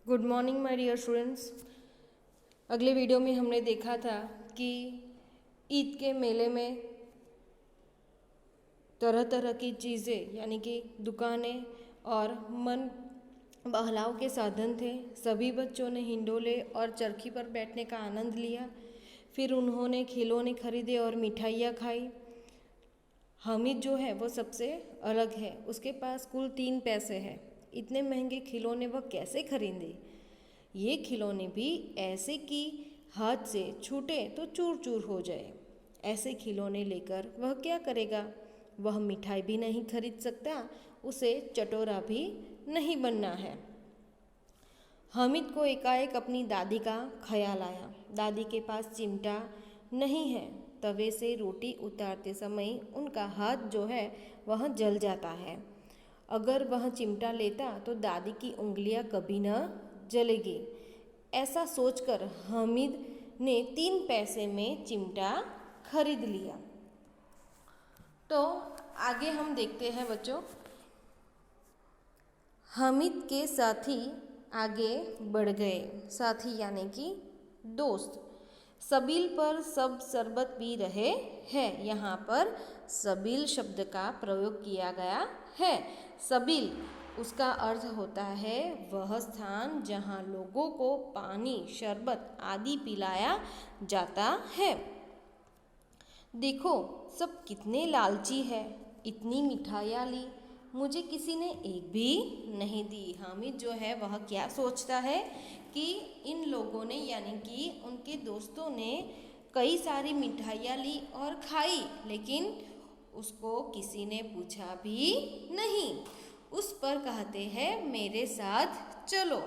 Good morning my dear students. अगले video में हमने देखा था कि ईद के मेले में तरह तरह की चीज़ें यानी कि दुकानें और मन बहलाव के साधन थे। सभी बच्चों ने हिंडोले और चरखी पर बैठने का आनंद लिया। फिर उन्होंने खिलौने खरीदे और मिठाइयाँ खाई। हामिद जो है वो सबसे अलग है। उसके पास कुल 3 पैसे हैं। इतने महंगे खिलौने वह कैसे खरीदे? ये खिलौने भी ऐसे कि हाथ से छूटे तो चूर चूर हो जाए। ऐसे खिलौने लेकर वह क्या करेगा? वह मिठाई भी नहीं खरीद सकता, उसे चटोरा भी नहीं बनना है। हामिद को एकाएक अपनी दादी का ख्याल आया। दादी के पास चिमटा नहीं है। तवे से रोटी उतारते समय उनका हाथ जो है वह जल जाता है। अगर वह चिमटा लेता तो दादी की उंगलियां कभी न जलेगी। ऐसा सोचकर हामिद ने 3 पैसे में चिमटा खरीद लिया। तो आगे हम देखते हैं बच्चों। हामिद के साथी आगे बढ़ गए। साथी यानी कि दोस्त। सबील पर सब शरबत पी रहे हैं। यहाँ पर सबील शब्द का प्रयोग किया गया है। सबील उसका अर्थ होता है वह स्थान जहाँ लोगों को पानी, शरबत आदि पिलाया जाता है। देखो सब कितने लालची है। इतनी मिठाइयाँ ली, मुझे किसी ने एक भी नहीं दी। हामिद जो है वह क्या सोचता है कि इन लोगों ने यानी कि उनके दोस्तों ने कई सारी मिठाइयाँ ली और खाई, लेकिन उसको किसी ने पूछा भी नहीं। उस पर कहते हैं मेरे साथ चलो,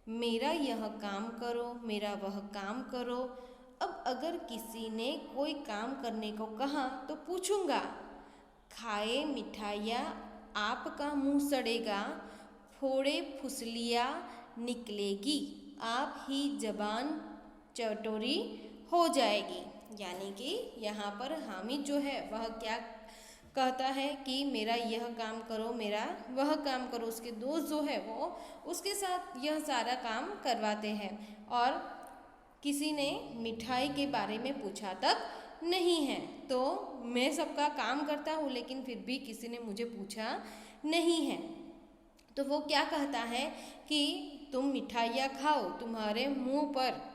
मेरा यह काम करो, मेरा वह काम करो। अब अगर किसी ने कोई काम करने को कहा तो पूछूंगा, खाए मिठाइयाँ आपका मुंह सड़ेगा, फोड़े फुसलियाँ निकलेगी, आप ही जबान चटोरी हो जाएगी। यानी कि यहाँ पर हामिद जो है वह क्या कहता है कि मेरा यह काम करो, मेरा वह काम करो। उसके दोस्त जो है वो उसके साथ यह सारा काम करवाते हैं और किसी ने मिठाई के बारे में पूछा तक नहीं है। तो मैं सबका काम करता हूँ लेकिन फिर भी किसी ने मुझे पूछा नहीं है। तो वो क्या कहता है कि तुम मिठाइयाँ खाओ, तुम्हारे मुंह पर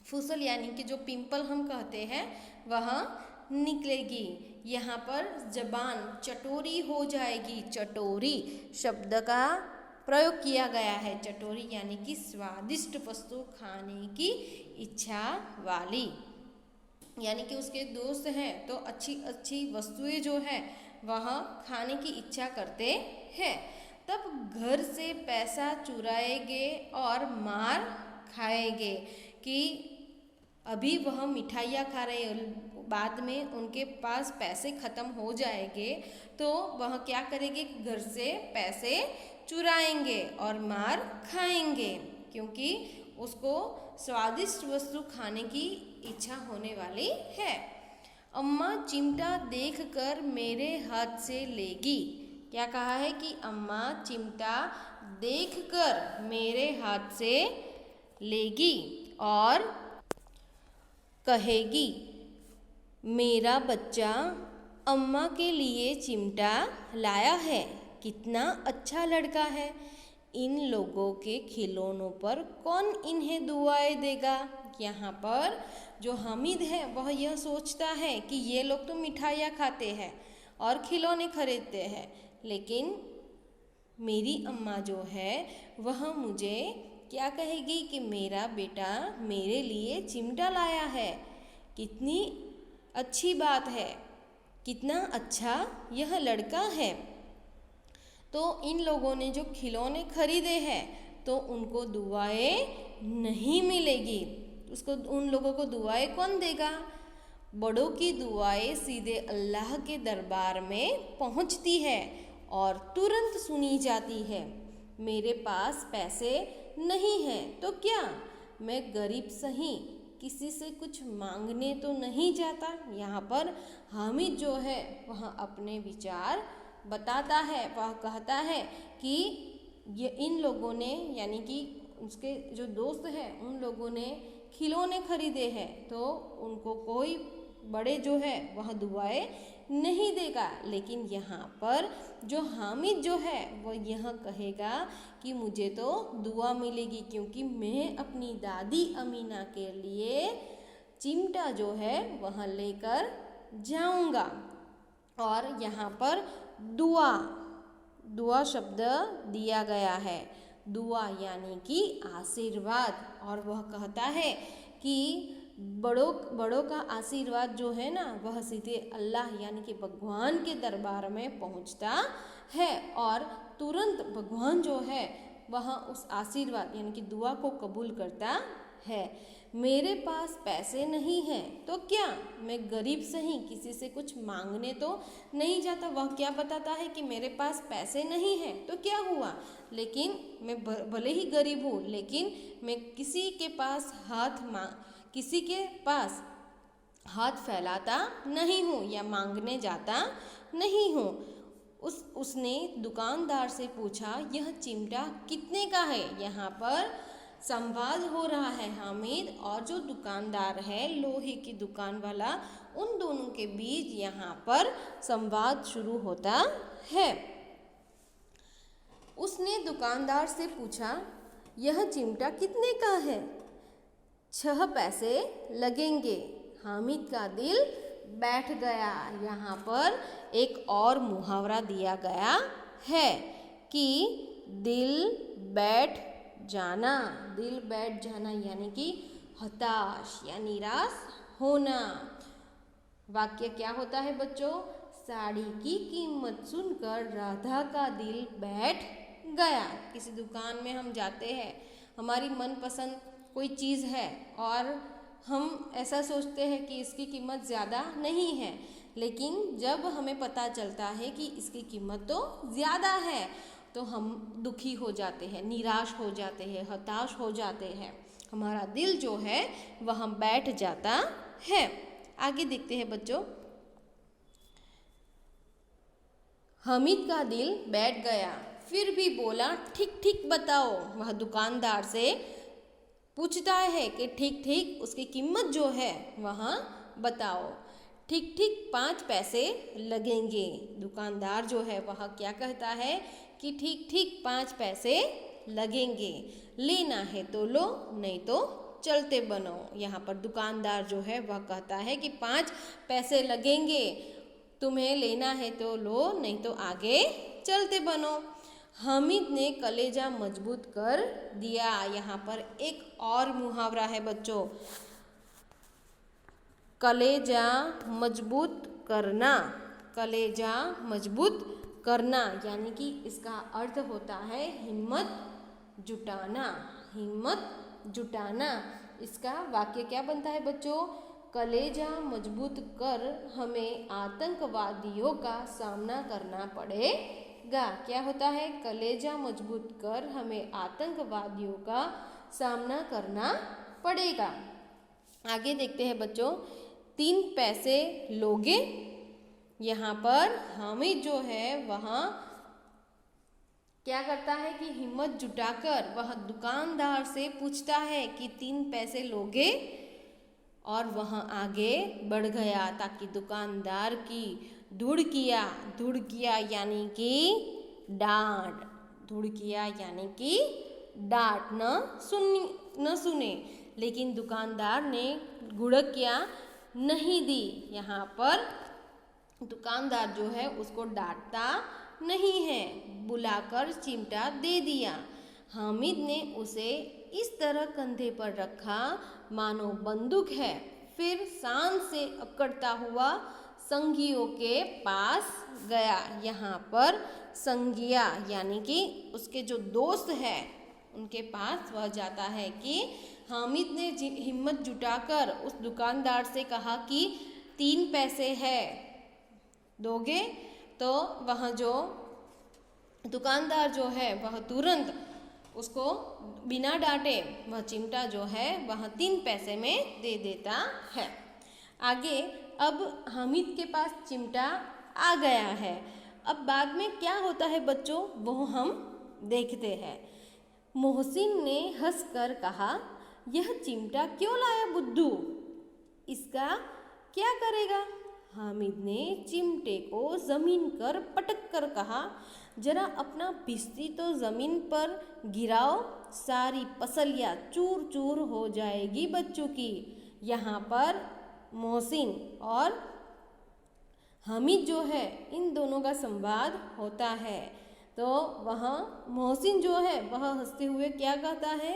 फुसल यानी कि जो पिंपल हम कहते हैं वह निकलेगी। यहाँ पर जबान चटोरी हो जाएगी। चटोरी शब्द का प्रयोग किया गया है। चटोरी यानी कि स्वादिष्ट वस्तु खाने की इच्छा वाली। यानी कि उसके दोस्त हैं तो अच्छी अच्छी वस्तुएं जो है वह खाने की इच्छा करते हैं। तब घर से पैसा चुराएंगे और मार खाएंगे कि अभी वह मिठाइयाँ खा रहे हैं, बाद में उनके पास पैसे ख़त्म हो जाएंगे तो वह क्या करेंगे, घर से पैसे चुराएंगे और मार खाएंगे, क्योंकि उसको स्वादिष्ट वस्तु खाने की इच्छा होने वाली है। अम्मा चिमटा देखकर मेरे हाथ से लेगी। क्या कहा है कि अम्मा चिमटा देखकर मेरे हाथ से लेगी और कहेगी मेरा बच्चा अम्मा के लिए चिमटा लाया है, कितना अच्छा लड़का है। इन लोगों के खिलौनों पर कौन इन्हें दुआएं देगा? यहाँ पर जो हामिद है वह यह सोचता है कि ये लोग तो मिठाइयाँ खाते हैं और खिलौने खरीदते हैं, लेकिन मेरी अम्मा जो है वह मुझे क्या कहेगी कि मेरा बेटा मेरे लिए चिमटा लाया है। कितनी अच्छी बात है, कितना अच्छा यह लड़का है। तो इन लोगों ने जो खिलौने खरीदे हैं तो उनको दुआएं नहीं मिलेगी। उसको उन लोगों को दुआएं कौन देगा? बड़ों की दुआएं सीधे अल्लाह के दरबार में पहुंचती है और तुरंत सुनी जाती है। मेरे पास पैसे नहीं है तो क्या, मैं गरीब सही, किसी से कुछ मांगने तो नहीं जाता। यहाँ पर हामिद जो है वह अपने विचार बताता है। वह कहता है कि ये इन लोगों ने यानी कि उसके जो दोस्त हैं उन लोगों ने खिलौने खरीदे हैं, तो उनको कोई बड़े जो है वह दुआएं नहीं देगा। लेकिन यहाँ पर जो हामिद जो है वह यह कहेगा कि मुझे तो दुआ मिलेगी, क्योंकि मैं अपनी दादी अमीना के लिए चिमटा जो है वह लेकर जाऊंगा। और यहाँ पर दुआ दुआ शब्द दिया गया है, दुआ यानी कि आशीर्वाद। और वह कहता है कि बड़ों का आशीर्वाद जो है ना वह सीधे अल्लाह यानी कि भगवान के दरबार में पहुंचता है, और तुरंत भगवान जो है वह उस आशीर्वाद यानी कि दुआ को कबूल करता है। मेरे पास पैसे नहीं हैं तो क्या, मैं गरीब सही किसी से कुछ मांगने तो नहीं जाता। वह क्या बताता है कि मेरे पास पैसे नहीं हैं तो क्या हुआ, लेकिन मैं भले ही गरीब हूँ लेकिन मैं किसी के पास हाथ फैलाता नहीं हूँ या मांगने जाता नहीं हूँ। उसने दुकानदार से पूछा, यह चिमटा कितने का है। यहाँ पर संवाद हो रहा है हामिद और जो दुकानदार है लोहे की दुकान वाला, उन दोनों के बीच यहाँ पर संवाद शुरू होता है। उसने दुकानदार से पूछा, यह चिमटा कितने का है। 6 पैसे लगेंगे। हामिद का दिल बैठ गया। यहाँ पर एक और मुहावरा दिया गया है कि दिल बैठ जाना यानी कि हताश या निराश होना। वाक्य क्या होता है बच्चों, साड़ी की कीमत सुनकर राधा का दिल बैठ गया। किसी दुकान में हम जाते हैं, हमारी मनपसंद कोई चीज़ है और हम ऐसा सोचते हैं कि इसकी कीमत ज़्यादा नहीं है, लेकिन जब हमें पता चलता है कि इसकी कीमत तो ज़्यादा है तो हम दुखी हो जाते हैं, निराश हो जाते हैं, हताश हो जाते हैं। हमारा दिल जो है वह बैठ जाता है। आगे देखते हैं बच्चों। हामिद का दिल बैठ गया, फिर भी बोला, ठीक ठीक बताओ। वह दुकानदार से पूछता है कि ठीक ठीक उसकी कीमत जो है वह बताओ। ठीक ठीक 5 पैसे लगेंगे। दुकानदार जो है वह क्या कहता है कि ठीक ठीक 5 पैसे लगेंगे, लेना है तो लो नहीं तो चलते बनो। यहाँ पर दुकानदार जो है वह कहता है कि 5 पैसे लगेंगे, तुम्हें लेना है तो लो नहीं तो आगे चलते बनो। हामिद ने कलेजा मजबूत कर दिया। यहाँ पर एक और मुहावरा है बच्चों, कलेजा मजबूत करना। कलेजा मजबूत करना यानी कि इसका अर्थ होता है हिम्मत जुटाना। हिम्मत जुटाना। इसका वाक्य क्या बनता है बच्चों, कलेजा मजबूत कर हमें आतंकवादियों का सामना करना पड़ेगा। क्या होता है, कलेजा मजबूत कर हमें आतंकवादियों का सामना करना पड़ेगा। आगे देखते हैं बच्चों, 3 पैसे लोगे। यहाँ पर हामिद जो है वह क्या करता है कि हिम्मत जुटाकर वह दुकानदार से पूछता है कि 3 पैसे लोगे, और वह आगे बढ़ गया ताकि दुकानदार की धुड़किया यानी कि डांट, धुड़किया यानी कि डांट न सुने। लेकिन दुकानदार ने घुड़कियाँ नहीं दी। यहाँ पर दुकानदार जो है उसको डांटता नहीं है, बुलाकर चिमटा दे दिया। हामिद ने उसे इस तरह कंधे पर रखा मानो बंदूक है, फिर शान से अकड़ता हुआ संगियों के पास गया। यहाँ पर संगिया यानी कि उसके जो दोस्त हैं उनके पास वह जाता है कि हामिद ने हिम्मत जुटाकर उस दुकानदार से कहा कि 3 पैसे है दोगे, तो वह जो दुकानदार जो है वह तुरंत उसको बिना डांटे वह चिमटा जो है वह 3 पैसे में दे देता है। आगे अब हामिद के पास चिमटा आ गया है। अब बाद में क्या होता है बच्चों वो हम देखते हैं। मोहसिन ने हंसकर कहा, यह चिमटा क्यों लाया बुद्धू? इसका क्या करेगा? हामिद ने चिमटे को जमीन पर पटक कर कहा, जरा अपना भिश्ती तो जमीन पर गिराओ, सारी पसलियाँ चूर चूर हो जाएगी बच्चों की। यहाँ पर मोहसिन और हामिद जो है इन दोनों का संवाद होता है। तो वहाँ मोहसिन जो है वह हंसते हुए क्या कहता है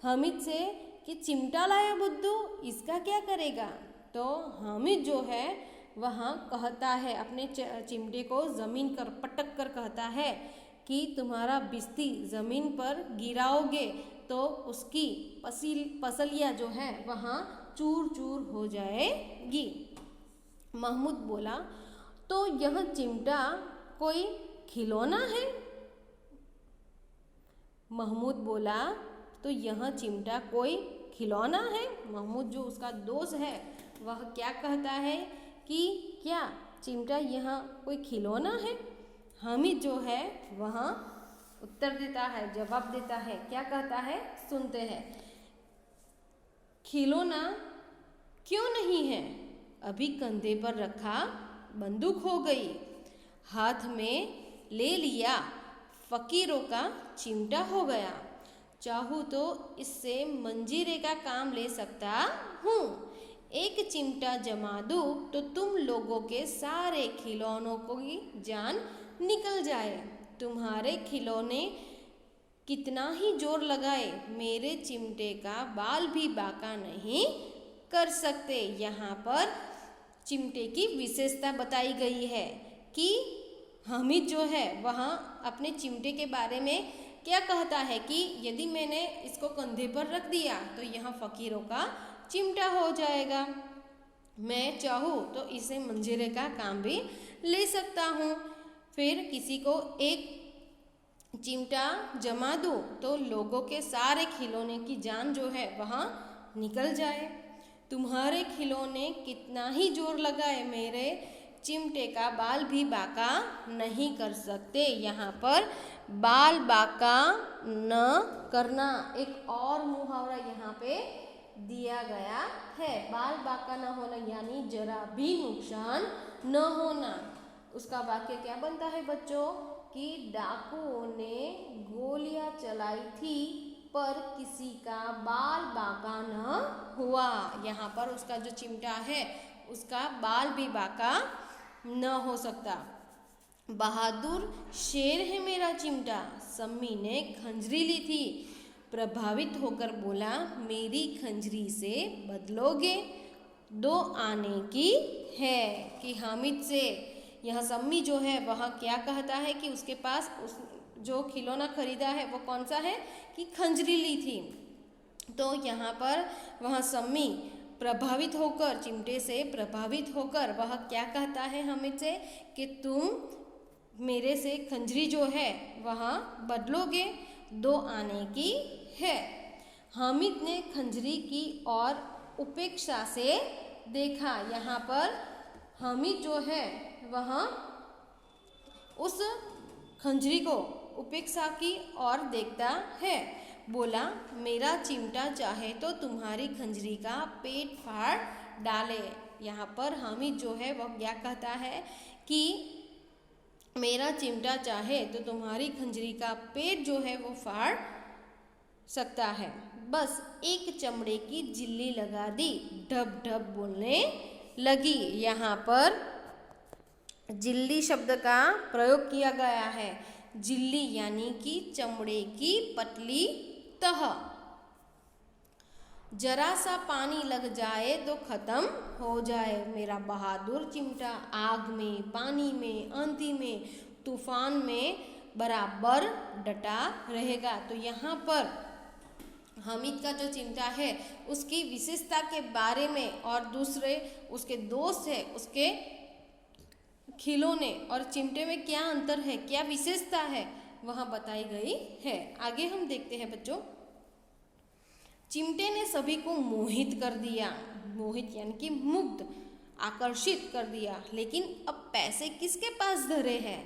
हामिद से कि चिमटा लाया बुद्धू, इसका क्या करेगा? तो हामिद जो है वहाँ कहता है, अपने चिमटे को ज़मीन पर पटक कर कहता है कि तुम्हारा बिस्ती ज़मीन पर गिराओगे तो उसकी पसलियाँ जो है वहाँ चूर चूर हो जाएगी। महमूद बोला, तो यह चिमटा कोई खिलौना है? महमूद बोला, तो यह चिमटा कोई खिलौना है? महमूद जो उसका दोस्त है वह क्या कहता है कि क्या चिमटा यह कोई खिलौना है? हामिद जो है वह उत्तर देता है, जवाब देता है, क्या कहता है सुनते हैं। खिलौना क्यों नहीं है? अभी कंधे पर रखा बंदूक हो गई, हाथ में ले लिया फकीरों का चिमटा हो गया, चाहूँ तो इससे मंजीरे का काम ले सकता हूँ। एक चिमटा जमा दूँ तो तुम लोगों के सारे खिलौनों की जान निकल जाए। तुम्हारे खिलौने कितना ही जोर लगाए, मेरे चिमटे का बाल भी बांका नहीं कर सकते। यहाँ पर चिमटे की विशेषता बताई गई है कि हामिद जो है वहाँ अपने चिमटे के बारे में क्या कहता है कि यदि मैंने इसको कंधे पर रख दिया तो यह फकीरों का चिमटा हो जाएगा, मैं चाहूँ तो इसे मंजीरे का काम भी ले सकता हूँ। फिर किसी को एक चिमटा जमा दूँ तो लोगों के सारे खिलौने की जान जो है वहाँ निकल जाए। तुम्हारे खिलौने कितना ही जोर लगाए, मेरे चिमटे का बाल भी बांका नहीं कर सकते। यहाँ पर बाल बांका न करना एक और मुहावरा यहाँ पे दिया गया है। बाल बांका न होना यानी जरा भी नुकसान न होना। उसका वाक्य क्या बनता है बच्चों कि डाकुओं ने गोलियां चलाई थी पर किसी का बाल बांका न हुआ। यहाँ पर उसका जो चिमटा है उसका बाल भी बांका न हो सकता। बहादुर शेर है मेरा चिमटा, सम्मी ने खंजरी ली थी, प्रभावित होकर बोला, मेरी खंजरी से बदलोगे? 2 आने की है। कि हामिद से यह सम्मी जो है वह क्या कहता है कि उसके पास उस जो खिलौना खरीदा है वो कौन सा है कि खंजरी ली थी। तो यहाँ पर वह सम्मी प्रभावित होकर, चिमटे से प्रभावित होकर वह क्या कहता है हामिद से कि तुम मेरे से खंजरी जो है वह बदलोगे? 2 आने की है। हामिद ने खंजरी की और उपेक्षा से देखा। यहाँ पर हामिद जो है वह उस खंजरी को उपेक्षा की ओर देखता है। बोला, मेरा चिमटा चाहे तो तुम्हारी खंजरी का पेट फाड़ डाले। यहाँ पर हामिद जो है वह क्या कहता है कि मेरा चिमटा चाहे तो तुम्हारी खंजरी का पेट जो है वो फाड़ सकता है। बस एक चमड़े की जिल्ली लगा दी, ढब ढब बोलने लगी। यहाँ पर जिल्ली शब्द का प्रयोग किया गया है। जिल्ली यानी कि चमड़े की पतली तह। जरा सा पानी लग जाए तो खत्म हो जाए, मेरा बहादुर चिमटा आग में, पानी में, आंधी में, तूफान में बराबर डटा रहेगा। तो यहाँ पर हामिद का जो चिमटा है उसकी विशेषता के बारे में और दूसरे उसके दोस्त है उसके खिलौने और चिमटे में क्या अंतर है, क्या विशेषता है वहाँ बताई गई है। आगे हम देखते हैं बच्चों। चिमटे ने सभी को मोहित कर दिया, मोहित यानी कि मुग्ध, आकर्षित कर दिया। लेकिन अब पैसे किसके पास धरे हैं?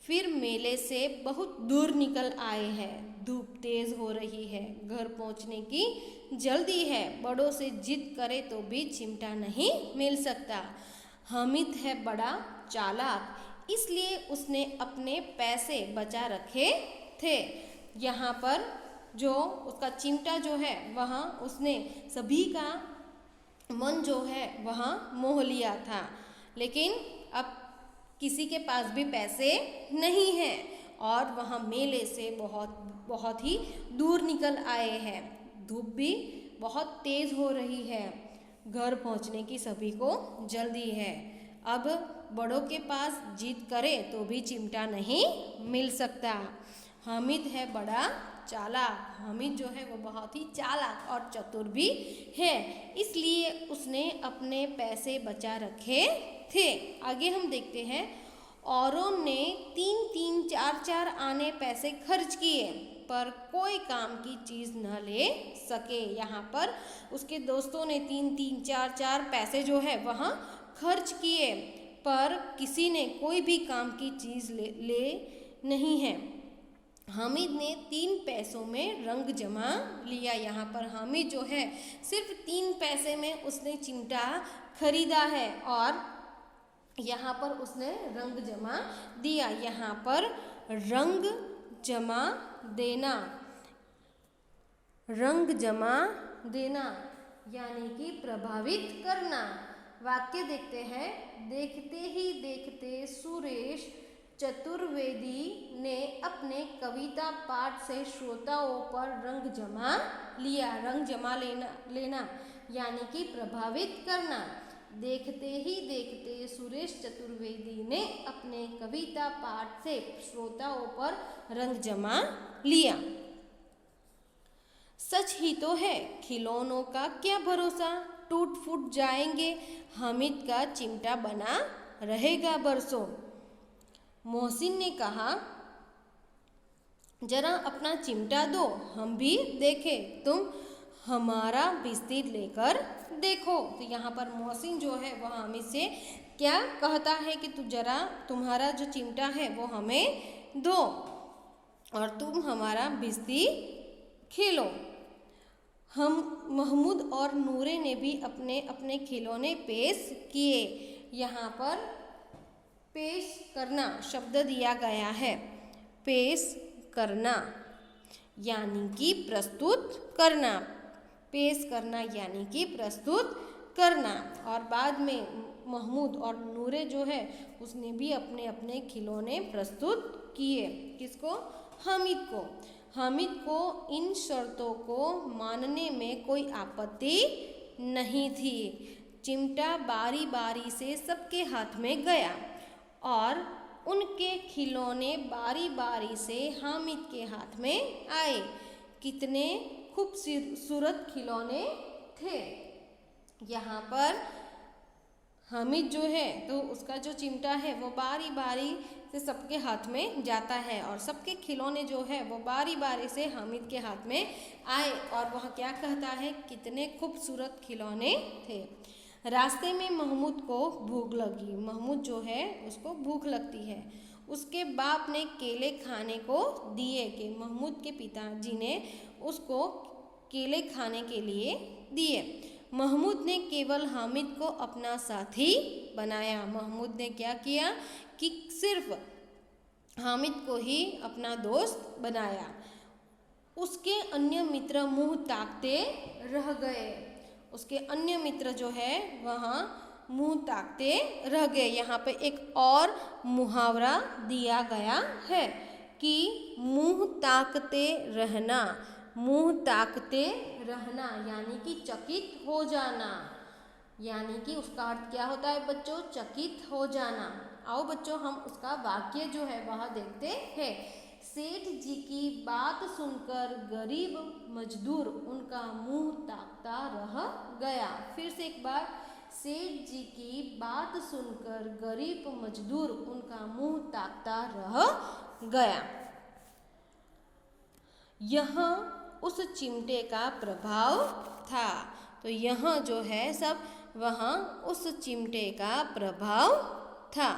फिर मेले से बहुत दूर निकल आए हैं। धूप तेज हो रही है, घर पहुंचने की जल्दी है। बड़ों से जिद करे तो भी चिमटा नहीं मिल सकता। हामिद है बड़ा चालाक, इसलिए उसने अपने पैसे बचा रखे थे। यहाँ पर जो उसका चिमटा जो है वहाँ उसने सभी का मन जो है वहाँ मोह लिया था। लेकिन अब किसी के पास भी पैसे नहीं हैं और वहाँ मेले से बहुत ही दूर निकल आए हैं। धूप भी बहुत तेज हो रही है, घर पहुँचने की सभी को जल्दी है। अब बड़ों के पास जिद करे तो भी चिमटा नहीं मिल सकता। हामिद है बड़ा चालाक, हामिद जो है वो बहुत ही चालाक और चतुर भी है, इसलिए उसने अपने पैसे बचा रखे थे। आगे हम देखते हैं, औरों ने 3-3, 4-4 आने पैसे खर्च किए पर कोई काम की चीज़ न ले सके। यहाँ पर उसके दोस्तों ने 3-3, 4-4 पैसे जो है वहाँ खर्च किए पर किसी ने कोई भी काम की चीज़ ले नहीं है। हामिद ने 3 पैसों में रंग जमा लिया। यहाँ पर हामिद जो है सिर्फ 3 पैसे में उसने चिमटा खरीदा है और यहाँ पर उसने रंग जमा दिया। यहाँ पर रंग जमा देना, रंग जमा देना यानी कि प्रभावित करना। वाक्य देखते हैं, देखते ही देखते सुरेश चतुर्वेदी ने अपने कविता पाठ से श्रोताओं पर रंग जमा लिया। रंग जमा लेना यानी कि प्रभावित करना। देखते ही देखते सुरेश चतुर्वेदी ने अपने कविता पाठ से श्रोताओं पर रंग जमा लिया। सच ही तो है, खिलौनों का क्या भरोसा, टूट फूट जाएंगे, हामिद का चिमटा बना रहेगा बरसों। मोहसिन ने कहा, जरा अपना चिमटा दो, हम भी देखें। तुम हमारा बिस्तर लेकर देखो। तो यहाँ पर मोहसिन जो है वह हामिद से क्या कहता है कि तुम्हारा जो चिमटा है वो हमें दो और तुम हमारा बिस्तर खेलो। हम महमूद और नूरे ने भी अपने अपने खिलौने पेश किए। यहाँ पर पेश करना शब्द दिया गया है। पेश करना यानी कि प्रस्तुत करना, पेश करना यानी कि प्रस्तुत करना। और बाद में महमूद और नूरे जो है उसने भी अपने अपने खिलौने प्रस्तुत किए। किसको? हामिद को। हामिद को इन शर्तों को मानने में कोई आपत्ति नहीं थी। चिमटा बारी बारी से सबके हाथ में गया और उनके खिलौने बारी बारी से हामिद के हाथ में आए। कितने खूबसूरत खिलौने थे। यहाँ पर हामिद जो है तो उसका जो चिमटा है वो बारी बारी से सबके हाथ में जाता है और सबके खिलौने जो है वो बारी बारी से हामिद के हाथ में आए और वह क्या कहता है, कितने खूबसूरत खिलौने थे। रास्ते में महमूद को भूख लगी। महमूद जो है उसको भूख लगती है। उसके बाप ने केले खाने को दिए कि महमूद के पिताजी ने उसको केले खाने के लिए दिए। महमूद ने केवल हामिद को अपना साथी बनाया। महमूद ने क्या किया कि सिर्फ हामिद को ही अपना दोस्त बनाया। उसके अन्य मित्र मुंह ताकते रह गए। उसके अन्य मित्र जो है वहाँ मुंह ताकते रह गए। यहाँ पे एक और मुहावरा दिया गया है कि मुंह ताकते रहना। मुंह ताकते रहना यानी कि चकित हो जाना, यानी कि उसका अर्थ क्या होता है बच्चों? चकित हो जाना। आओ बच्चों हम उसका वाक्य जो है वह देखते हैं। सेठ जी की बात सुनकर गरीब मजदूर उनका मुंह ताकता रह गया। फिर से एक बार, सेठ जी की बात सुनकर गरीब मजदूर उनका मुंह ताकता रह गया। यहाँ उस चिमटे का प्रभाव था। तो यहाँ जो है सब वहाँ उस चिमटे का प्रभाव था।